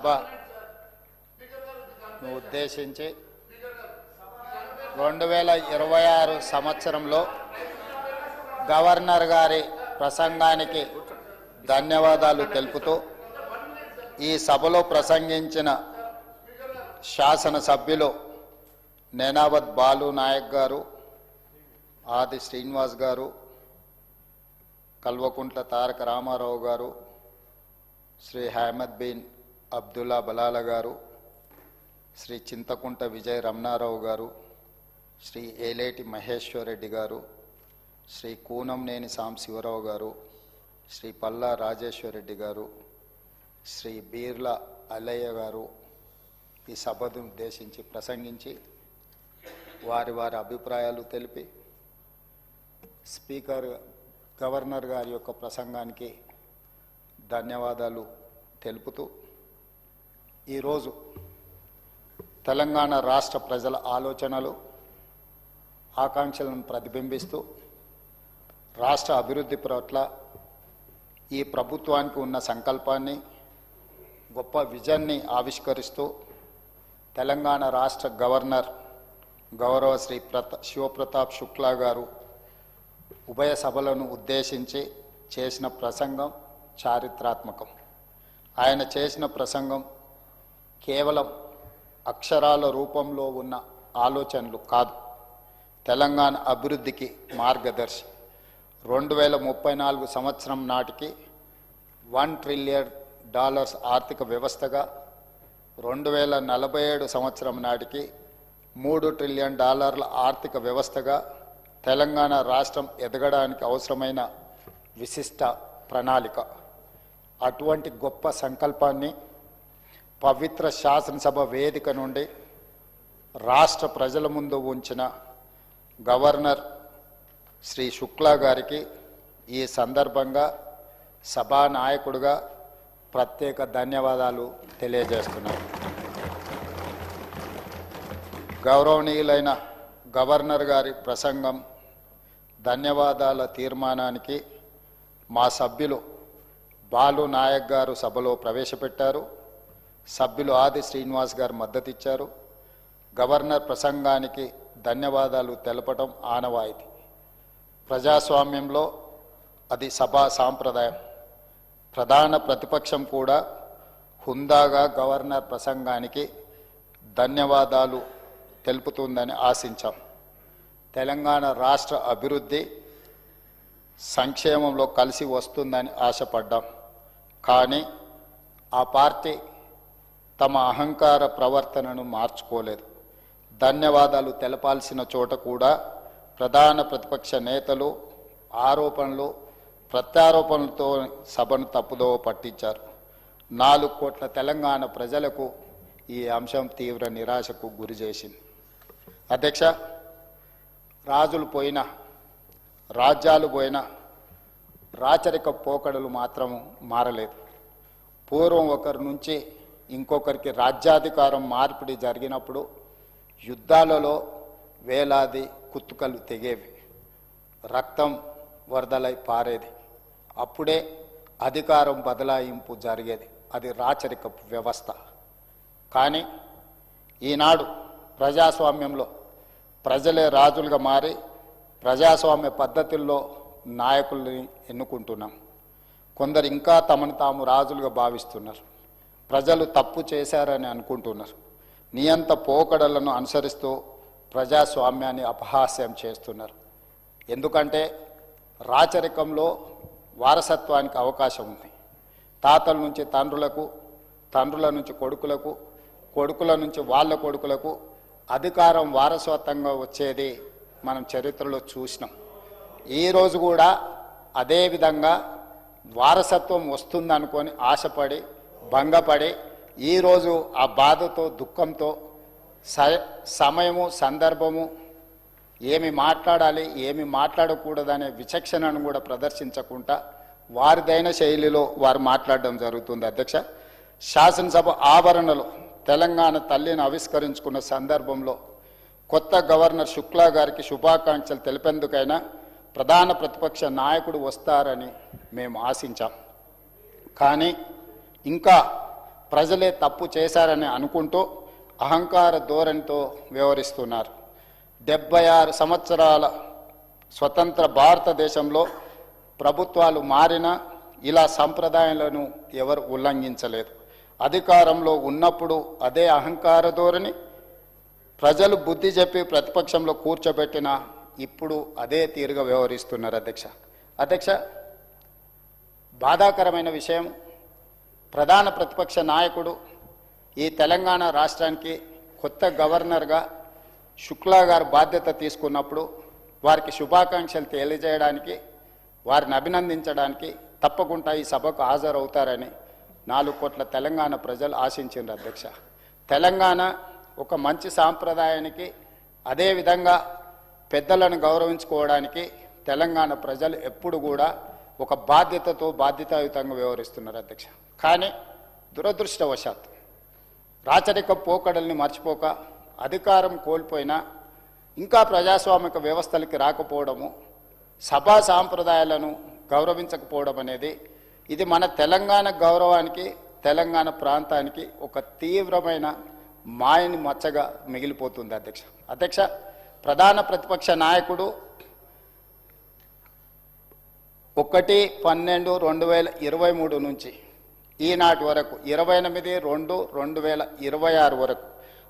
సభను ఉద్దేశించి 2026 సంవత్సరంలో గవర్నర్ గారి ప్రసంగానికి ధన్యవాదాలు తెలుపుతూ ఈ సభలో ప్రసంగించిన శాసనసభ్యులు నేనావత్ బాలు నాయక్ గారు, ఆది శ్రీనివాస్ గారు, కల్వకుంట్ల తారక రామారావు గారు, శ్రీ అహ్మద్ బిన్ అబ్దుల్లా బలాల గారు, శ్రీ చింతకుంట విజయ రమణారావు గారు, శ్రీ ఏలేటి మహేశ్వర్ రెడ్డి గారు, శ్రీ కూనంనేని సాంశివరావు గారు, శ్రీ పల్లా రాజేశ్వర్ రెడ్డి గారు, శ్రీ బీర్ల అల్లయ్య గారు ఈ సభను ఉద్దేశించి ప్రసంగించి వారి అభిప్రాయాలు తెలిపి స్పీకర్ గవర్నర్ గారి యొక్క ప్రసంగానికి ధన్యవాదాలు తెలుపుతూ ఈరోజు తెలంగాణ రాష్ట్ర ప్రజల ఆలోచనలు ఆకాంక్షలను ప్రతిబింబిస్తూ రాష్ట్ర అభివృద్ధి పట్ల ఈ ప్రభుత్వానికి ఉన్న సంకల్పాన్ని, గొప్ప విజన్ని ఆవిష్కరిస్తూ తెలంగాణ రాష్ట్ర గవర్నర్ గౌరవ శ్రీ శివప్రతాప్ శుక్లా గారు ఉభయ సభలను ఉద్దేశించి చేసిన ప్రసంగం చారిత్రాత్మకం. ఆయన చేసిన ప్రసంగం కేవలం అక్షరాల రూపంలో ఉన్న ఆలోచనలు కాదు, తెలంగాణ అభివృద్ధికి మార్గదర్శి. 2034 సంవత్సరం నాటికి $1 ట్రిలియన్ ఆర్థిక వ్యవస్థగా, 2047 సంవత్సరం నాటికి $3 ట్రిలియన్ ఆర్థిక వ్యవస్థగా తెలంగాణ రాష్ట్రం ఎదగడానికి అవసరమైన విశిష్ట ప్రణాళిక. అటువంటి గొప్ప సంకల్పాన్ని పవిత్ర శాసనసభ వేదిక నుండి రాష్ట్ర ప్రజల ముందు ఉంచిన గవర్నర్ శ్రీ శుక్లా గారికి ఈ సందర్భంగా సభానాయకుడిగా ప్రత్యేక ధన్యవాదాలు తెలియజేస్తున్నాను. గౌరవనీయులైన గవర్నర్ గారి ప్రసంగం, ధన్యవాదాల తీర్మానానికి మా సభ్యులు బాలు నాయక్ గారు సభలో ప్రవేశపెట్టారు. సభ్యులు ఆది శ్రీనివాస్ గారు మద్దతు ఇచ్చారు. గవర్నర్ ప్రసంగానికి ధన్యవాదాలు తెలపడం ఆనవాయితీ. ప్రజాస్వామ్యంలో అది సభా సాంప్రదాయం. ప్రధాన ప్రతిపక్షం కూడా హుందాగా గవర్నర్ ప్రసంగానికి ధన్యవాదాలు తెలుపుతుందని ఆశించాం. తెలంగాణ రాష్ట్ర అభివృద్ధి సంక్షేమంలో కలిసి వస్తుందని ఆశపడ్డాం. కానీ ఆ పార్టీ తమ అహంకార ప్రవర్తనను మార్చుకోలేదు. ధన్యవాదాలు తెలపాల్సిన చోట కూడా ప్రధాన ప్రతిపక్ష నేతలు ఆరోపణలు ప్రత్యారోపణలతో సభను తప్పుదోవ పట్టించారు. 4 కోట్ల తెలంగాణ ప్రజలకు ఈ అంశం తీవ్ర నిరాశకు గురి చేసింది. అధ్యక్ష, రాజులు పోయినా, రాజ్యాలు పోయినా రాచరిక పోకడలు మాత్రం మారలేదు. పూర్వం ఒకరి నుంచి ఇంకొకరికి రాజ్యాధికారం మార్పిడి జరిగినప్పుడు యుద్ధాలలో వేలాది కుత్తుకలు తెగేవి, రక్తం వరదలై పారేది. అప్పుడే అధికారం బదలాయింపు జరిగేది. అది రాచరిక వ్యవస్థ. కానీ ఈనాడు ప్రజాస్వామ్యంలో ప్రజలే రాజులుగా మారి ప్రజాస్వామ్య పద్ధతుల్లో నాయకుల్ని ఎన్నుకుంటున్నాం. కొందరు ఇంకా తమను తాము రాజులుగా భావిస్తున్నారు. ప్రజలు తప్పు చేశారని అనుకుంటున్నారు. నియంత పోకడలను అనుసరిస్తూ ప్రజాస్వామ్యాన్ని అపహాస్యం చేస్తున్నారు. ఎందుకంటే రాచరికంలో వారసత్వానికి అవకాశం ఉంది. తాతల నుంచి తండ్రులకు, తండ్రుల నుంచి కొడుకులకు, కొడుకుల నుంచి వాళ్ళ కొడుకులకు అధికారం వారసత్వంగా వచ్చేది మనం చరిత్రలో చూసినాం. ఈరోజు కూడా అదేవిధంగా వారసత్వం వస్తుందనుకొని ఆశపడి భంగపడి ఈరోజు ఆ బాధతో దుఃఖంతో సమయము సందర్భము ఏమి మాట్లాడాలి ఏమి మాట్లాడకూడదనే విచక్షణను కూడా ప్రదర్శించకుండా వారిదైన శైలిలో వారు మాట్లాడడం జరుగుతుంది. అధ్యక్ష, శాసనసభ ఆవరణలో తెలంగాణ తల్లిని ఆవిష్కరించుకున్న సందర్భంలో కొత్త గవర్నర్ శుక్లా గారికి శుభాకాంక్షలు తెలిపేందుకైనా ప్రధాన ప్రతిపక్ష నాయకుడు వస్తారని మేము ఆశించాం. కానీ ఇంకా ప్రజలే తప్పు చేశారని అనుకుంటూ అహంకార ధోరణితో వ్యవహరిస్తున్నారు. 76 సంవత్సరాల స్వతంత్ర భారతదేశంలో ప్రభుత్వాలు మారినా ఇలా సంప్రదాయాలను ఎవరు ఉల్లంఘించలేదు. అధికారంలో ఉన్నప్పుడు అదే అహంకార ధోరణి, ప్రజలు బుద్ధి చెప్పి ప్రతిపక్షంలో కూర్చోబెట్టినా ఇప్పుడు అదే తీరుగా వ్యవహరిస్తున్నారు. అధ్యక్ష, బాధాకరమైన విషయం, ప్రధాన ప్రతిపక్ష నాయకుడు ఈ తెలంగాణ రాష్ట్రానికి కొత్త గవర్నర్గా శుక్లా గారు బాధ్యత తీసుకున్నప్పుడు వారికి శుభాకాంక్షలు తెలియజేయడానికి, వారిని అభినందించడానికి తప్పకుండా ఈ సభకు హాజరవుతారని 4 కోట్ల తెలంగాణ ప్రజలు ఆశించారు. అధ్యక్ష, తెలంగాణ ఒక మంచి సాంప్రదాయానికి, అదేవిధంగా పెద్దలను గౌరవించుకోవడానికి తెలంగాణ ప్రజలు ఎప్పుడు కూడా ఒక బాధ్యతాయుతంగా వ్యవహరిస్తున్నారు. అధ్యక్ష, కానీ దురదృష్టవశాత్తు రాచరిక పోకడల్ని మర్చిపోక అధికారం కోల్పోయినా ఇంకా ప్రజాస్వామిక వ్యవస్థలకి రాకపోవడము, సభా సాంప్రదాయాలను గౌరవించకపోవడం అనేది ఇది మన తెలంగాణ గౌరవానికి, తెలంగాణ ప్రాంతానికి ఒక తీవ్రమైన మాయని మచ్చగా మిగిలిపోతుంది. అధ్యక్ష, ప్రధాన ప్రతిపక్ష నాయకుడు 1/12/2023 నుంచి ఈనాటి వరకు 28/2/2026 వరకు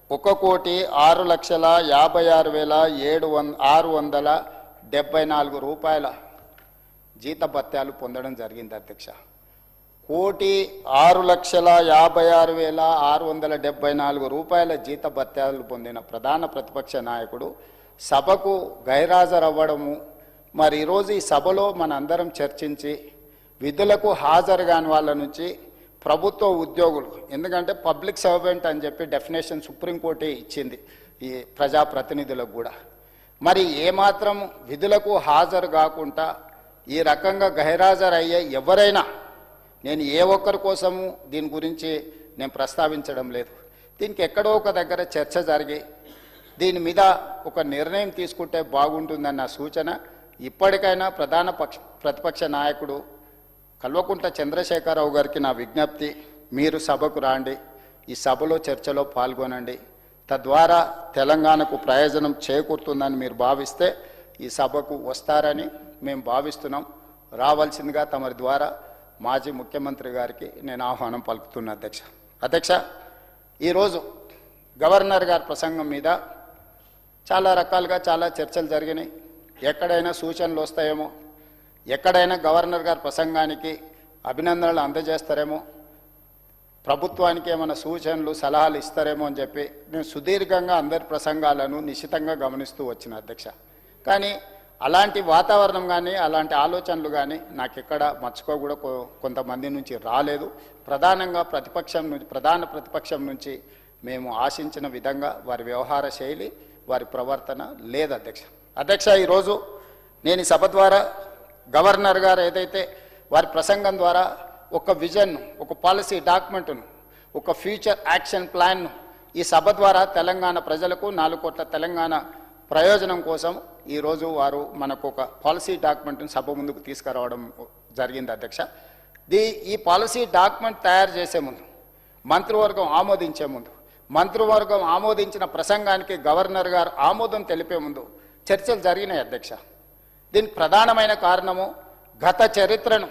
1,56,56,774 రూపాయల జీతభత్యాలు పొందడం జరిగింది. అధ్యక్ష, 1,06,56,674 రూపాయల జీతభత్యాలు పొందిన ప్రధాన ప్రతిపక్ష నాయకుడు సభకు గైరాజరవ్వడము, మరి ఈరోజు ఈ సభలో మనందరం చర్చించి విధులకు హాజరు కాని వాళ్ళ నుంచి ప్రభుత్వ ఉద్యోగులు, ఎందుకంటే పబ్లిక్ సర్వెంట్ అని చెప్పి డెఫినేషన్ సుప్రీంకోర్టే ఇచ్చింది ఈ ప్రజాప్రతినిధులకు కూడా, మరి ఏమాత్రం విధులకు హాజరు కాకుండా ఈ రకంగా గైరాజరయ్యే ఎవరైనా, నేను ఏ ఒక్కరి కోసము దీని గురించి నేను ప్రస్తావించడం లేదు, దీనికి ఎక్కడో ఒక దగ్గర చర్చ జరిగి దీని మీద ఒక నిర్ణయం తీసుకుంటే బాగుంటుందన్న సూచన. ఇప్పటికైనా ప్రధాన ప్రతిపక్ష నాయకుడు కల్వకుంట్ల చంద్రశేఖరరావు గారికి నా విజ్ఞప్తి, మీరు సభకు రాండి, ఈ సభలో చర్చలో పాల్గొనండి, తద్వారా తెలంగాణకు ప్రయోజనం చేకూరుతుందని మీరు భావిస్తే ఈ సభకు వస్తారని మేము భావిస్తున్నాం. రావాల్సిందిగా తమరి ద్వారా మాజీ ముఖ్యమంత్రి గారికి నేను ఆహ్వానం పలుకుతున్నా. అధ్యక్ష, ఈరోజు గవర్నర్ గారి ప్రసంగం మీద చాలా రకాలుగా చాలా చర్చలు జరిగినాయి. ఎక్కడైనా సూచనలు వస్తాయేమో, ఎక్కడైనా గవర్నర్ గారి ప్రసంగానికి అభినందనలు అందజేస్తారేమో, ప్రభుత్వానికి ఏమైనా సూచనలు సలహాలు ఇస్తారేమో అని చెప్పి నేను సుదీర్ఘంగా అందరి ప్రసంగాలను నిశితంగా గమనిస్తూ వచ్చిన. అధ్యక్ష, కానీ అలాంటి వాతావరణం కానీ అలాంటి ఆలోచనలు కానీ నాకు ఎక్కడ మర్చుకో కూడా కొంతమంది నుంచి రాలేదు. ప్రధానంగా ప్రధాన ప్రతిపక్షం నుంచి మేము ఆశించిన విధంగా వారి వ్యవహార శైలి, వారి ప్రవర్తన లేదు. అధ్యక్ష, ఈరోజు నేను ఈ సభ ద్వారా గవర్నర్ గారు ఏదైతే వారి ప్రసంగం ద్వారా ఒక విజన్ను, ఒక పాలసీ డాక్యుమెంట్ను, ఒక ఫ్యూచర్ యాక్షన్ ప్లాన్ను ఈ సభ ద్వారా తెలంగాణ ప్రజలకు 4 కోట్ల తెలంగాణ ప్రయోజనం కోసం ఈరోజు వారు మనకు ఒక పాలసీ డాక్యుమెంట్ను సభ ముందుకు తీసుకురావడం జరిగింది. అధ్యక్ష, ఈ పాలసీ డాక్యుమెంట్ తయారు చేసే ముందు, మంత్రివర్గం ఆమోదించే ముందు, మంత్రివర్గం ఆమోదించిన ప్రసంగానికి గవర్నర్ గారు ఆమోదం తెలిపే ముందు చర్చలు జరిగినాయి. అధ్యక్ష, దీనికి ప్రధానమైన కారణము గత చరిత్రను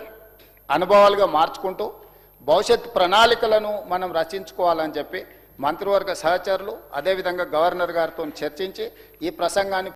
అనుభవాలుగా మార్చుకుంటూ భవిష్యత్ ప్రణాళికలను మనం రచించుకోవాలని చెప్పి మంత్రివర్గ సహచరులు అదేవిధంగా గవర్నర్ గారితో చర్చించి ఈ ప్రసంగాన్ని